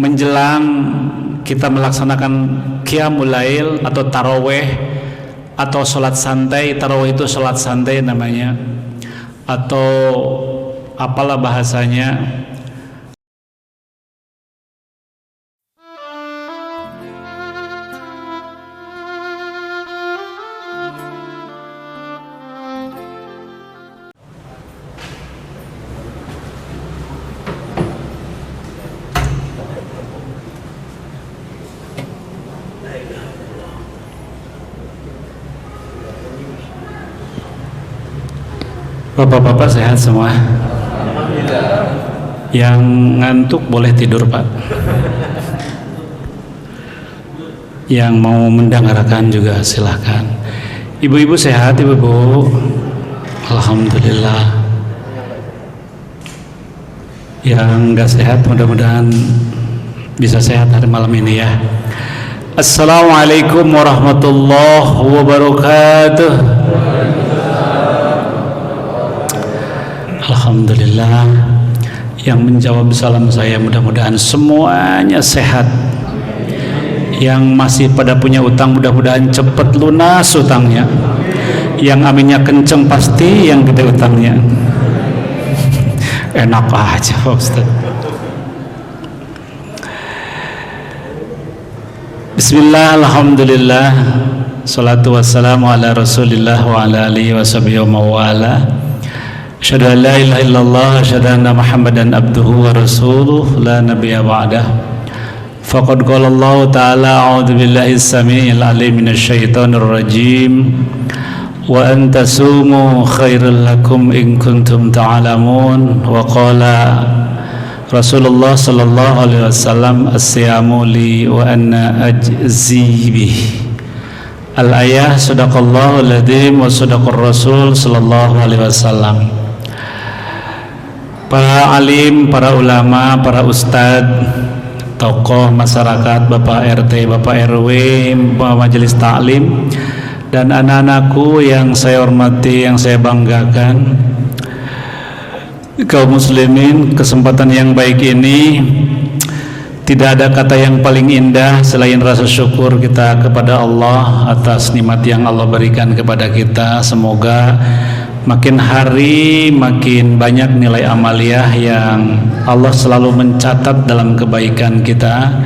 menjelang kita melaksanakan qiyamul lail atau taraweh atau sholat santai. Taraweh itu sholat santai namanya, atau apalah bahasanya. Bapak-bapak sehat semua? Yang ngantuk boleh tidur, Pak. Yang mau mendengarkan juga silahkan. Ibu-ibu sehat, ibu-ibu? Alhamdulillah. Yang nggak sehat mudah-mudahan bisa sehat hari malam ini ya. Assalamualaikum warahmatullahi wabarakatuh. Alhamdulillah, yang menjawab salam saya mudah-mudahan semuanya sehat. Yang masih pada punya utang mudah-mudahan cepat lunas utangnya. Yang aminnya kenceng pasti yang gede utangnya. Enak aja Ustaz. Bismillah, alhamdulillah, salatu wassalamu ala rasulillah wa ala alihi wa sahbihi wa mawala. Asyhadu an la ilaha illallah, asyhadu anna Muhammadan abduhu wa rasuluh, la nabiyya ba'dah. Faqad qala Allah ta'ala a'udzu billahi as-sami'il 'alim minasyaitonir rajim. Wa an tasumu khairul lakum in kuntum ta'lamun. Wa qala Rasulullah sallallahu alaihi wasallam as-siyamu li wa anna ajzi bih. Al-ayah sadaqallahu al-adzim wa sadaqar rasul sallallahu alaihi wasallam. Para alim, para ulama, para ustadz, tokoh masyarakat, Bapak RT, Bapak RW, majelis taklim, dan anak-anakku yang saya hormati, yang saya banggakan, kaum muslimin, kesempatan yang baik ini tidak ada kata yang paling indah selain rasa syukur kita kepada Allah atas nikmat yang Allah berikan kepada kita. Semoga makin hari makin banyak nilai amaliyah yang Allah selalu mencatat dalam kebaikan kita,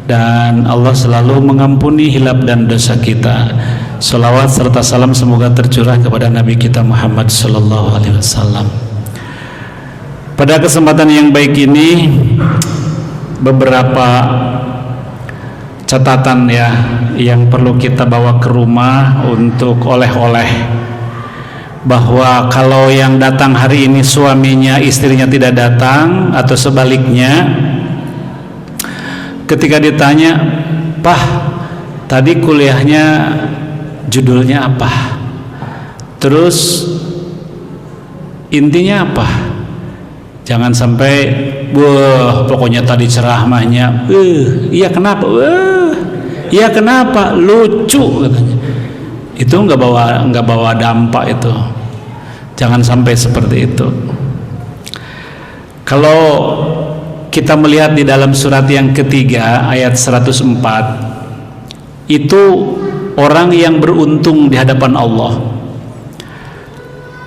dan Allah selalu mengampuni hilap dan dosa kita. Salawat serta salam semoga tercurah kepada Nabi kita Muhammad sallallahu alaihi wasallam. Pada kesempatan yang baik ini beberapa catatan ya yang perlu kita bawa ke rumah untuk oleh-oleh. Bahwa kalau yang datang hari ini suaminya, istrinya tidak datang, atau sebaliknya, ketika ditanya, "Pah, tadi kuliahnya judulnya apa? Terus intinya apa?" Jangan sampai, "Wah, pokoknya tadi ceramahnya, iya kenapa? Iya kenapa? Lucu," katanya. Itu nggak bawa dampak itu. Jangan sampai seperti itu. Kalau kita melihat di dalam surat yang ketiga ayat 104, itu orang yang beruntung di hadapan Allah.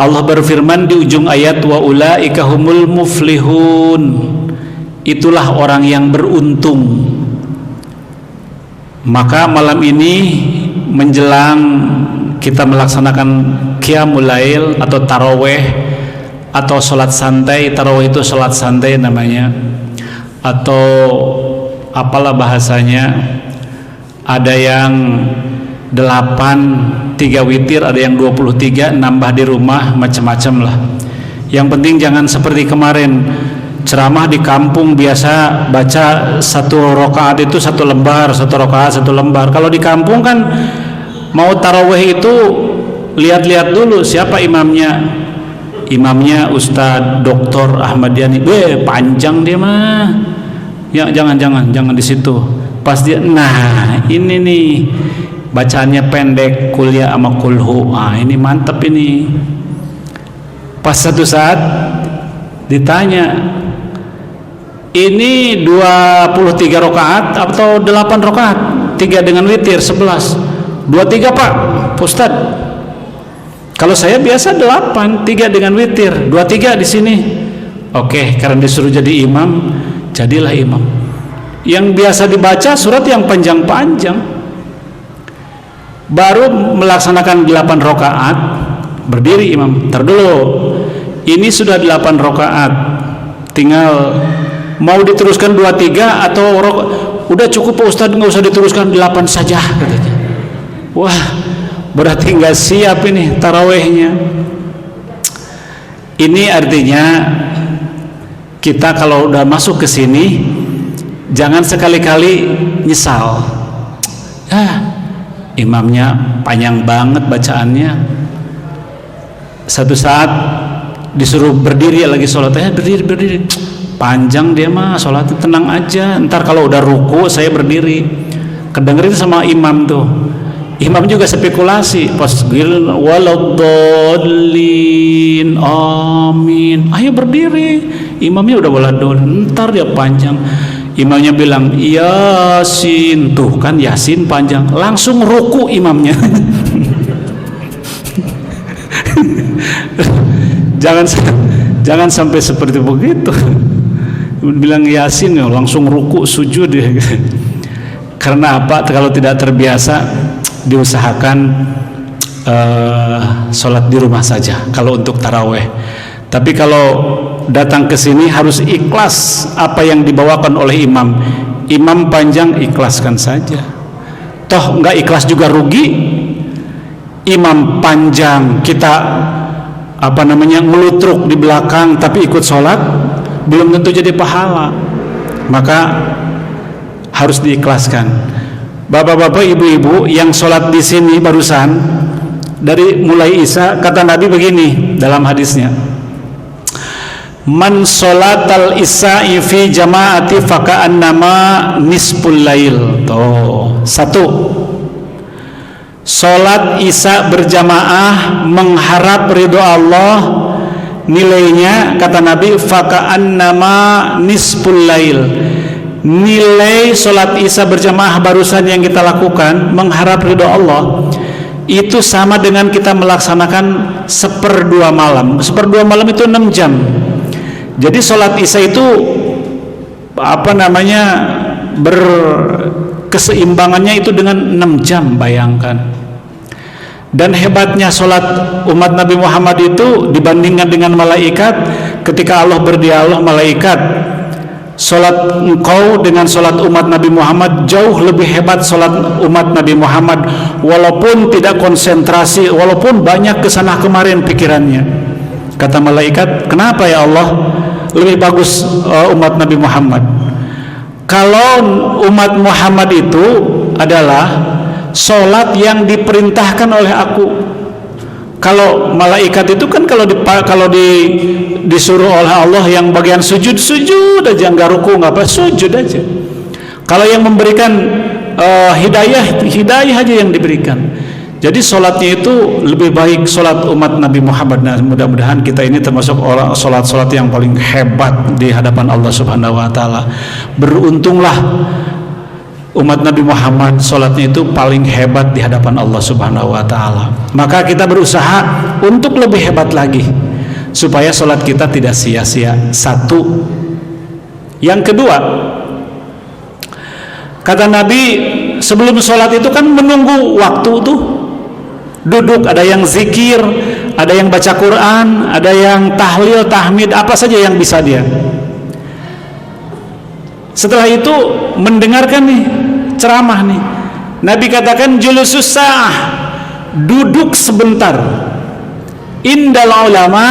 Allah berfirman di ujung ayat, wa ulaika humul muflihun. Itulah orang yang beruntung. Maka malam ini menjelang kita melaksanakan qiyamul lail atau taraweh atau sholat santai. Taraweh itu sholat santai namanya, atau apalah bahasanya. Ada yang 8, 3 witir, ada yang 23, nambah di rumah, macam-macam lah. Yang penting jangan seperti kemarin ceramah di kampung biasa baca 1 rakaat itu 1 lembar, 1 rakaat 1 lembar. Kalau di kampung kan mau taraweh itu lihat-lihat dulu siapa imamnya. Imamnya Ustadz Dr. Ahmad Yani, panjang dia mah. Ya jangan di situ. Pas dia, nah ini nih bacaannya pendek, kuliah sama kulhu. Ini mantep ini. Pas satu saat ditanya, ini 23 rakaat atau 8 rakaat? 3 dengan witir 11. 23 Pak Ustaz. Kalau saya biasa 8, 3 dengan witir, 23 di sini. Oke, karena disuruh jadi imam, jadilah imam. Yang biasa dibaca surat yang panjang-panjang. Baru melaksanakan 8 rakaat, berdiri imam. Ntar dulu. Ini sudah 8 rakaat. Tinggal mau diteruskan 23 atau udah cukup Pak Ustadz, nggak usah diteruskan 8 saja katanya. Wah, berarti nggak siap ini tarawehnya. Ini artinya kita kalau udah masuk ke sini jangan sekali-kali nyesal. Imamnya panjang banget bacaannya. Satu saat disuruh berdiri lagi sholat, berdiri. Panjang dia mah sholatnya, tenang aja. Ntar kalau udah ruku saya berdiri. Kedengerin sama imam tuh. Imam juga spekulasi. Pas gil waladdallin, amin. Ayo berdiri. Imamnya udah waladdallin. Ntar dia panjang. Imamnya bilang Yasin, tuh kan Yasin panjang. Langsung ruku imamnya. Jangan sampai seperti begitu. Bilang Yasin ya langsung ruku sujud ya. Karena apa? Kalau tidak terbiasa diusahakan sholat di rumah saja kalau untuk taraweh. Tapi kalau datang ke sini harus ikhlas apa yang dibawakan oleh imam. Imam panjang, ikhlaskan saja. Toh nggak ikhlas juga rugi. Imam panjang kita ngelutruk di belakang tapi ikut sholat, belum tentu jadi pahala. Maka harus diikhlaskan. Bapak-bapak, ibu-ibu yang sholat di sini barusan dari mulai Isya, kata Nabi begini dalam hadisnya, man sholatal isya'i fi jama'ati faka'annama nisful lail. Tuh, 1, sholat Isya berjamaah mengharap ridho Allah, nilainya kata Nabi faka'annama nisful lail. Nilai sholat Isya berjamaah barusan yang kita lakukan mengharap ridho Allah itu sama dengan kita melaksanakan 1/2 malam. 1/2 malam itu 6 jam. Jadi sholat Isya itu berkeseimbangannya itu dengan 6 jam, bayangkan. Dan hebatnya sholat umat Nabi Muhammad itu dibandingkan dengan malaikat. Ketika Allah berdialog, malaikat, sholat engkau dengan sholat umat Nabi Muhammad jauh lebih hebat sholat umat Nabi Muhammad, walaupun tidak konsentrasi, walaupun banyak kesana kemarin pikirannya. Kata malaikat, kenapa ya Allah lebih bagus umat Nabi Muhammad? Kalau umat Muhammad itu adalah sholat yang diperintahkan oleh aku. Kalau malaikat itu kan kalau disuruh oleh Allah yang bagian sujud aja, nggak ruku nggak apa, sujud aja. Kalau yang memberikan hidayah aja yang diberikan. Jadi sholatnya itu lebih baik sholat umat Nabi Muhammad. Nah, mudah-mudahan kita ini termasuk orang sholat yang paling hebat di hadapan Allah Subhanahu Wa Taala. Beruntunglah umat Nabi Muhammad sholatnya itu paling hebat di hadapan Allah Subhanahu Wa Taala. Maka kita berusaha untuk lebih hebat lagi supaya sholat kita tidak sia-sia. 1. Yang kedua, kata Nabi sebelum sholat itu kan menunggu waktu tuh, duduk, ada yang zikir, ada yang baca Quran, ada yang tahlil, tahmid, apa saja yang bisa dia. Setelah itu mendengarkan nih ceramah nih. Nabi katakan julusus sa'ah, duduk sebentar. Indal ulama,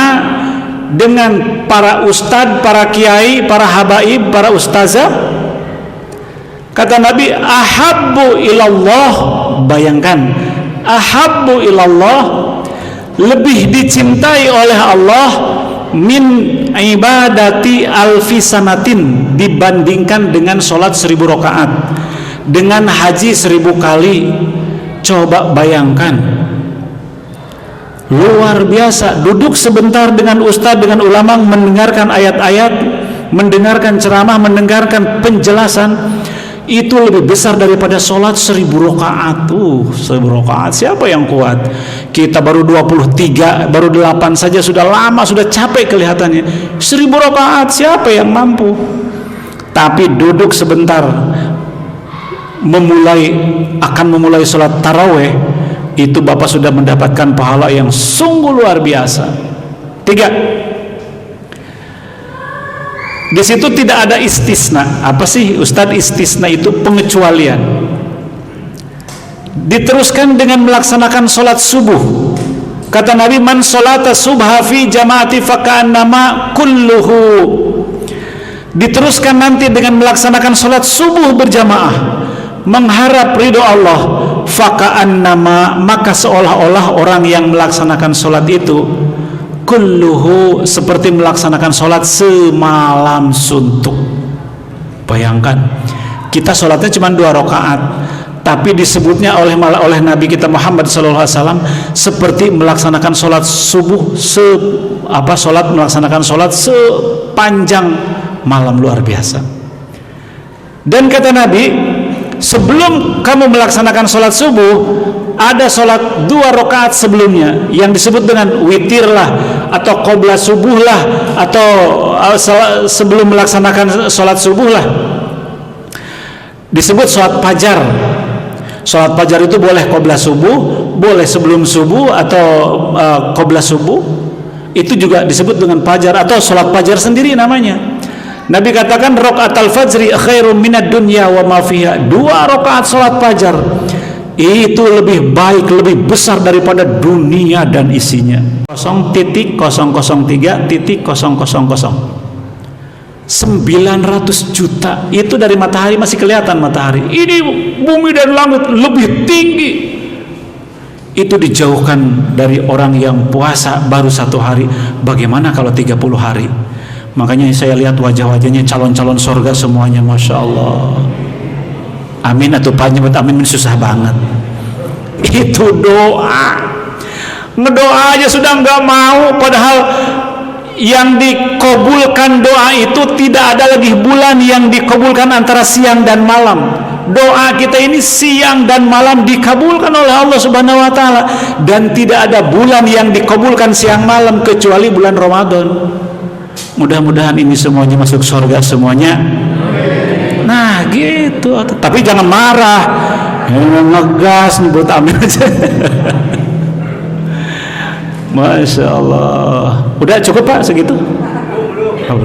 dengan para ustadz, para kiai, para habaib, para ustazah. Kata Nabi, ahabbu ilallah, bayangkan, ahabbu ilallah, lebih dicintai oleh Allah min ibadati alfi sanatin, dibandingkan dengan sholat 1000 rakaat, dengan haji 1000 kali. Coba bayangkan, luar biasa. Duduk sebentar dengan ustadz, dengan ulama, mendengarkan ayat-ayat, mendengarkan ceramah, mendengarkan penjelasan, itu lebih besar daripada sholat 1000 rakaat. 1000 rakaat siapa yang kuat? Kita baru 23, baru 8 saja sudah lama, sudah capek kelihatannya. 1000 rakaat siapa yang mampu? Tapi duduk sebentar, akan memulai sholat taraweh, itu Bapak sudah mendapatkan pahala yang sungguh luar biasa. 3, di situ tidak ada istisna. Apa sih Ustadz istisna itu? Pengecualian. Diteruskan dengan melaksanakan sholat subuh. Kata Nabi, man sholata subha fi jamaati faka'annama kulluhu. Diteruskan nanti dengan melaksanakan sholat subuh berjamaah, mengharap ridho Allah, faka'annama, maka seolah-olah orang yang melaksanakan sholat itu kulluhu, seperti melaksanakan sholat semalam suntuk. Bayangkan, kita sholatnya cuma 2 rakaat, tapi disebutnya oleh Nabi kita Muhammad SAW seperti melaksanakan sholat subuh, melaksanakan sholat sepanjang malam, luar biasa. Dan kata Nabi, sebelum kamu melaksanakan sholat subuh, ada sholat 2 rakaat sebelumnya yang disebut dengan witir lah, atau qobla subuh lah, atau sebelum melaksanakan sholat subuh lah, disebut sholat fajar. Sholat fajar itu boleh qobla subuh, boleh sebelum subuh, atau qobla subuh. Itu juga disebut dengan fajar, atau sholat fajar sendiri namanya. Nabi katakan, rakaatul fajri khairum minad dunya wa ma fiha. 2 rakaat sholat fajar itu lebih baik, lebih besar daripada dunia dan isinya. 0,003,000 900 juta itu dari matahari, masih kelihatan matahari. Ini bumi dan langit lebih tinggi. Itu dijauhkan dari orang yang puasa baru 1 hari. Bagaimana kalau 30 hari? Makanya saya lihat wajah-wajahnya calon-calon surga semuanya, Masya Allah. Amin atau panjang, amin susah banget. Itu doa, ngedoa aja sudah nggak mau. Padahal yang dikabulkan doa itu tidak ada lagi bulan yang dikabulkan antara siang dan malam. Doa kita ini siang dan malam dikabulkan oleh Allah Subhanahu Wa Taala, dan tidak ada bulan yang dikabulkan siang malam kecuali bulan Ramadan. Mudah-mudahan ini semuanya masuk surga semuanya. Nah gitu, tapi jangan marah, ngegas nyebut amin aja. Masya Allah. Udah cukup Pak segitu? Oh,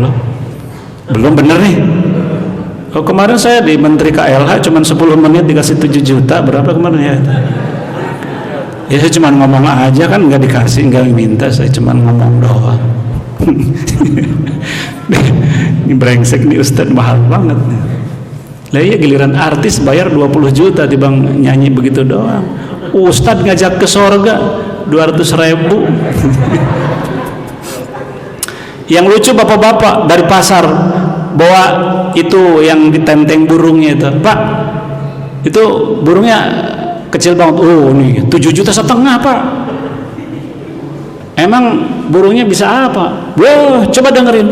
belum bener nih. Oh, kemarin saya di Menteri KLH cuma 10 menit dikasih 7 juta. Berapa kemarin ya? Ya saya cuma ngomong aja, kan nggak dikasih, nggak minta, saya cuma ngomong doang. Ini brengsek nih Ustadz, mahal banget nih. Lah iya, giliran artis bayar 20 juta dibang nyanyi begitu doang. Ustadz ngajak ke sorga 200.000. Yang lucu bapak-bapak dari pasar bawa itu yang ditenteng burungnya itu. Pak, itu burungnya kecil banget. Oh nih 7,5 juta Pak. Emang burungnya bisa apa? Wah, coba dengerin.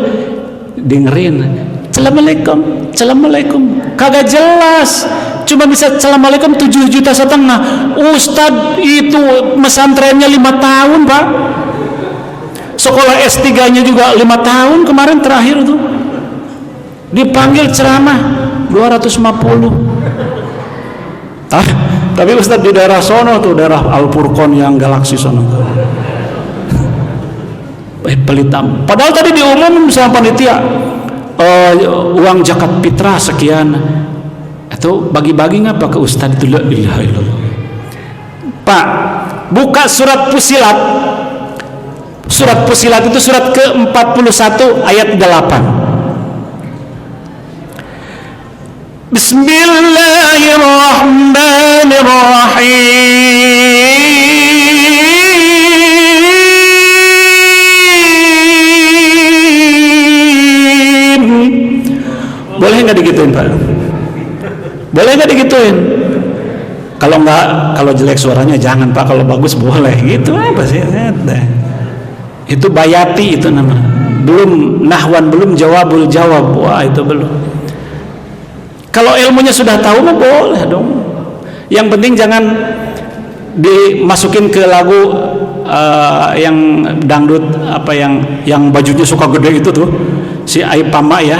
Assalamualaikum, kagak jelas, cuma bisa assalamualaikum 7,5 juta. Ustadz itu pesantrennya 5 tahun Pak, sekolah S3 nya juga 5 tahun kemarin terakhir tuh, dipanggil ceramah 250. Tapi Ustadz di daerah sono tuh, daerah Al-Furqon yang Galaksi sono, pelitam. Padahal tadi diumum sama panitia, uang zakat fitrah sekian, atau bagi-bagi ngapa ke Ustadz itu. La ilaha illallah. Pak, buka surat Fusilat. Surat Fusilat itu surat ke-41 ayat 8. Bismillahirrahmanirrahim. Boleh nggak digituin Pak? Boleh nggak digituin? Kalau nggak, kalau jelek suaranya jangan Pak, kalau bagus boleh. Gitu apa sih? Itu bayati itu nama. belum nahwan, belum jawabul jawab, wah itu belum. Kalau ilmunya sudah tahu mah boleh dong. Yang penting jangan dimasukin ke lagu yang dangdut, apa yang bajunya suka gede itu tuh, si Aipama ya,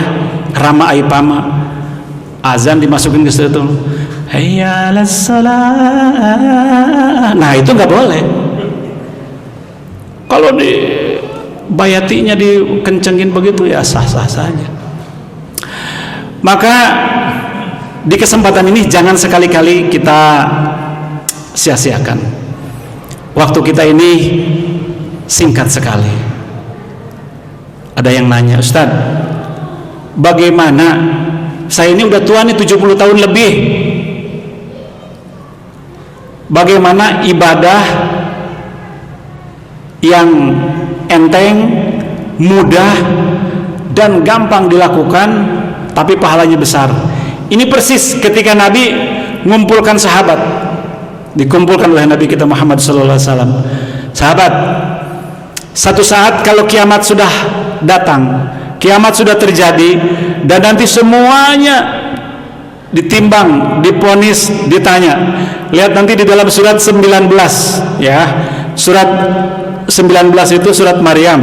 Rama Aipama, azan dimasukin ke situ, hayya 'alas shalah. Nah itu nggak boleh. Kalau di bayatinya dikencengin begitu ya sah-sah saja. Maka di kesempatan ini jangan sekali-kali kita sia-siakan. Waktu kita ini singkat sekali. Ada yang nanya, Ustadz, bagaimana saya ini udah tua nih 70 tahun lebih, bagaimana ibadah yang enteng, mudah dan gampang dilakukan tapi pahalanya besar? Ini persis ketika Nabi mengumpulkan sahabat, dikumpulkan oleh Nabi kita Muhammad SAW. Sahabat, satu saat kalau kiamat sudah datang, kiamat sudah terjadi, dan nanti semuanya ditimbang, diponis, ditanya. Lihat nanti di dalam surat 19 ya, surat 19 itu surat Maryam,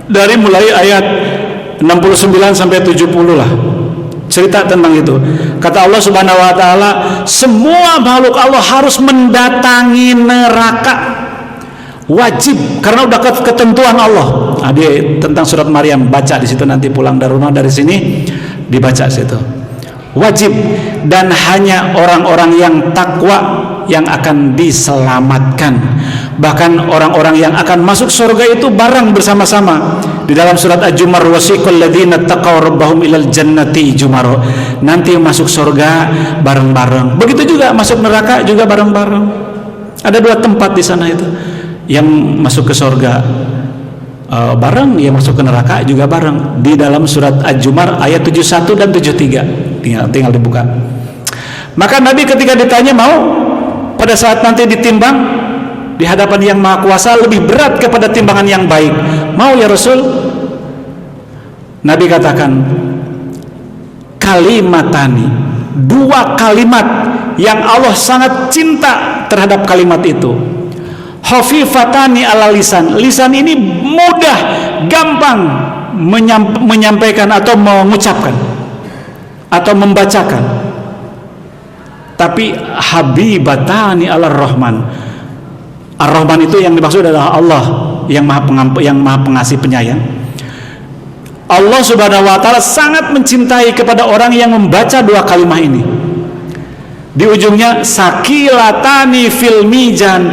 dari mulai ayat 69 sampai 70 lah, cerita tentang itu. Kata Allah Subhanahu wa taala, semua makhluk Allah harus mendatangi neraka, wajib, karena udah ketentuan Allah. Nah, tentang surat Maryam, baca di situ nanti pulang dari rumah, dari sini dibaca situ. Wajib, dan hanya orang-orang yang takwa yang akan diselamatkan. Bahkan orang-orang yang akan masuk surga itu bareng bersama-sama. Di dalam surat Al-Jumar, wasiqal ladzina taqaw rabbahum ilal jannati jumaro. Nanti masuk surga bareng-bareng. Begitu juga masuk neraka juga bareng-bareng. Ada 2 tempat di sana itu. Yang masuk ke surga bareng, yang masuk ke neraka juga bareng. Di dalam surat Al-Jumar ayat 71 dan 73. Tinggal dibuka. Maka Nabi ketika ditanya, mau pada saat nanti ditimbang di hadapan yang Maha Kuasa lebih berat kepada timbangan yang baik, mau ya Rasul? Nabi katakan, kalimatani, 2 kalimat yang Allah sangat cinta terhadap kalimat itu. Khafifatani ala lisan. Lisan ini mudah, gampang menyampaikan atau mengucapkan atau membacakan. Tapi habibatani ala rahman. Ar-Rahman itu yang dimaksud adalah Allah yang Maha Pengasih Penyayang. Allah Subhanahu wa taala sangat mencintai kepada orang yang membaca 2 kalimat ini. Di ujungnya sakilatani fil mizan,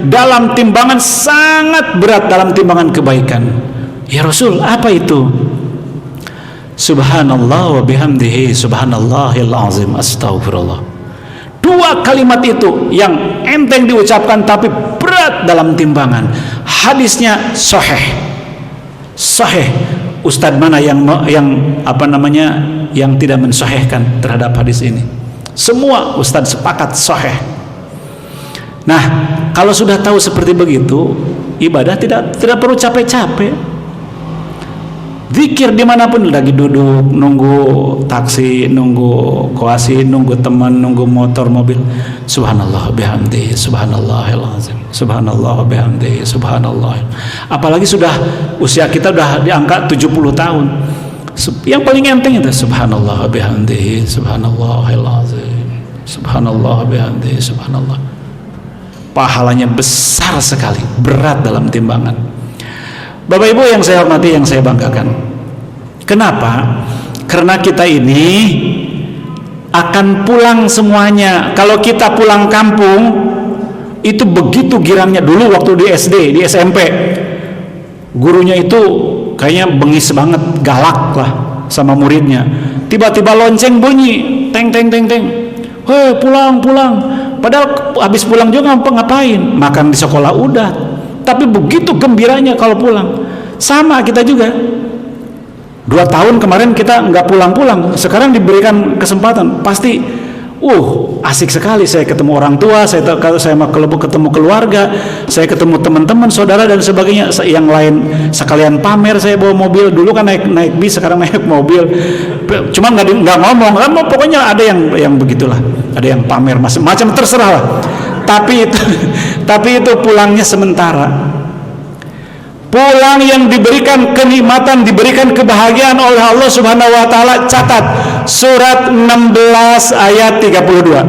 dalam timbangan sangat berat, dalam timbangan kebaikan. Ya Rasul, apa itu? Subhanallah wa bihamdihi subhanallahil azim, astaghfirullah. 2 kalimat itu yang enteng diucapkan tapi berat dalam timbangan. Hadisnya sahih. Sahih. Ustadz mana yang tidak mensahihkan terhadap hadis ini? Semua ustadz sepakat sahih. Nah, kalau sudah tahu seperti begitu, ibadah tidak perlu capek-capek. Zikir dimanapun, lagi duduk, nunggu taksi, nunggu koasi, nunggu teman, nunggu motor, mobil, subhanallah bihamdi, subhanallahil azim, subhanallah bihamdi, subhanallah. Apalagi sudah usia kita udah di angka 70 tahun, yang paling enteng itu subhanallah bihamdi, subhanallahil azim, subhanallah bihamdi, subhanallah. Pahalanya besar sekali, berat dalam timbangan. Bapak Ibu yang saya hormati, yang saya banggakan. Kenapa? Karena kita ini akan pulang semuanya. Kalau kita pulang kampung, itu begitu girangnya. Dulu waktu di SD, di SMP, gurunya itu kayaknya bengis banget, galak lah sama muridnya. Tiba-tiba lonceng bunyi, teng teng teng teng. Hei, pulang. Padahal habis pulang juga ngapain? Makan di sekolah udah. Tapi begitu gembiranya kalau pulang. Sama kita juga. 2 tahun kemarin kita nggak pulang-pulang. Sekarang diberikan kesempatan, pasti asik sekali saya ketemu orang tua, kalau saya mau ketemu keluarga, saya ketemu teman-teman, saudara dan sebagainya. Yang lain sekalian pamer, saya bawa mobil, dulu kan naik bis, sekarang naik mobil. Cuma nggak ngomong, pokoknya ada yang begitulah, ada yang pamer macam terserah lah. Tapi itu pulangnya sementara. Pulang yang diberikan kenikmatan, diberikan kebahagiaan oleh Allah Subhanahu wa taala. Catat surat 16 ayat 32.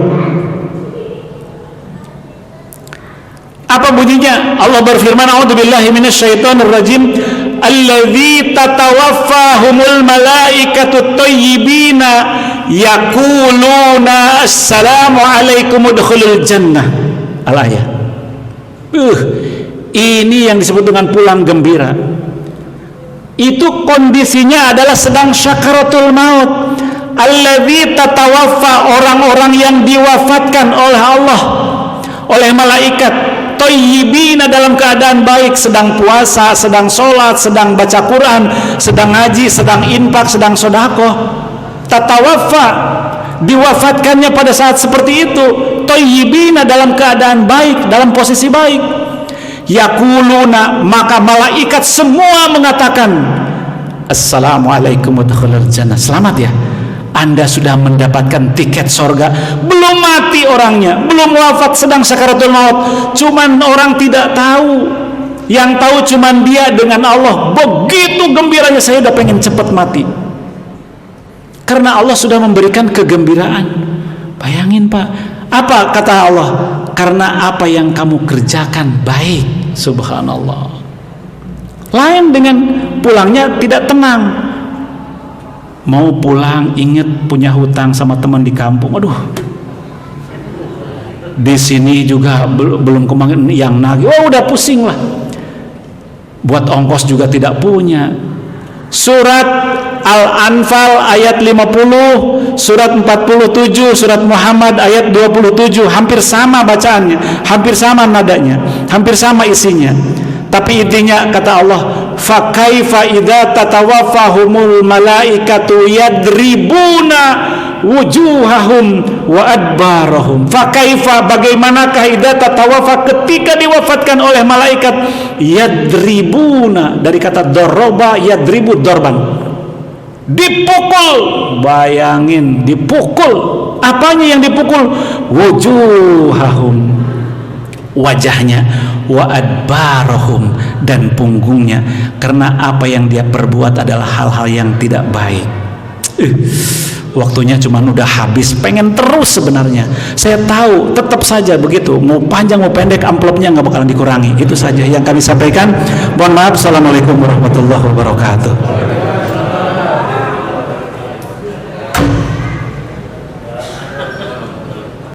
Apa bunyinya? Allah berfirman, a'udzubillahi minasyaitonir rajim, alladzi tatawaffahumul malaikatu thayyibina yaquluna assalamu alaikum udkhulul jannah. Al-ayat. Ini yang disebut dengan pulang gembira. Itu kondisinya adalah sedang syakaratul maut. Alladzi tatawaffa, orang-orang yang diwafatkan oleh Allah, oleh malaikat, thayyibina, dalam keadaan baik, sedang puasa, sedang sholat, sedang baca Quran, sedang ngaji, sedang infak, sedang sedekah. Tatawaffa, diwafatkannya pada saat seperti itu. Thayyibina, dalam keadaan baik, dalam posisi baik. Yaquluna, maka malaikat semua mengatakan, assalamualaikum udkhulul jannah. Selamat ya, Anda sudah mendapatkan tiket sorga. Belum mati orangnya, belum wafat, sedang sakaratul maut. Cuman orang tidak tahu, yang tahu cuman dia dengan Allah. Begitu gembiranya, saya udah pengen cepat mati, karena Allah sudah memberikan kegembiraan. Bayangin Pak, apa kata Allah? Karena apa yang kamu kerjakan baik. Subhanallah. Lain dengan pulangnya tidak tenang. Mau pulang ingat punya hutang sama teman di kampung. Aduh, di sini juga belum kemarin yang nagih. Udah pusing lah. Buat ongkos juga tidak punya. Surat Al-Anfal ayat 50, surat 47, surat Muhammad ayat 27, hampir sama bacaannya, hampir sama nadanya, hampir sama isinya. Tapi intinya kata Allah, fa kaifa idza tatawaffahumul malaikatu yadribuna wujuhahum wa adbarahum. Fa kaifa, bagaimanakah idza tatawaffa, ketika diwafatkan oleh malaikat, yadribuna, dari kata doroba, yadribu dorban, dipukul. Bayangin, dipukul. Apanya yang dipukul? Wujuhahum, wajahnya, wa adbarahum, dan punggungnya, karena apa yang dia perbuat adalah hal-hal yang tidak baik. Waktunya cuman udah habis, pengen terus sebenarnya. Saya tahu, tetap saja begitu, mau panjang mau pendek amplopnya nggak bakalan dikurangi. Itu saja yang kami sampaikan. Mohon maaf. Assalamualaikum warahmatullahi wabarakatuh.